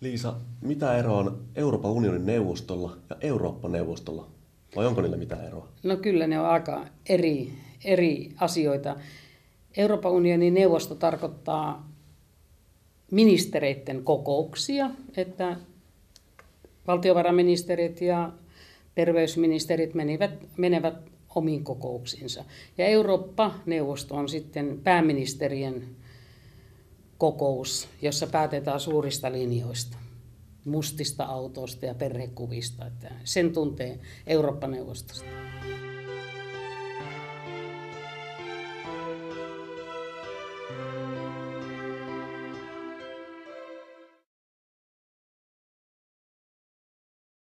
Liisa, mitä eroa on Euroopan unionin neuvostolla ja Eurooppa-neuvostolla? Vai onko niillä mitään eroa? No kyllä ne on aika eri asioita. Euroopan unionin neuvosto tarkoittaa ministereiden kokouksia, että valtiovarainministerit ja terveysministerit menevät omiin kokouksiinsa. Ja Eurooppa-neuvosto on sitten pääministerien kokous, jossa päätetään suurista linjoista, mustista autoista ja perhekuvista. Että sen tuntee Eurooppa-neuvostosta.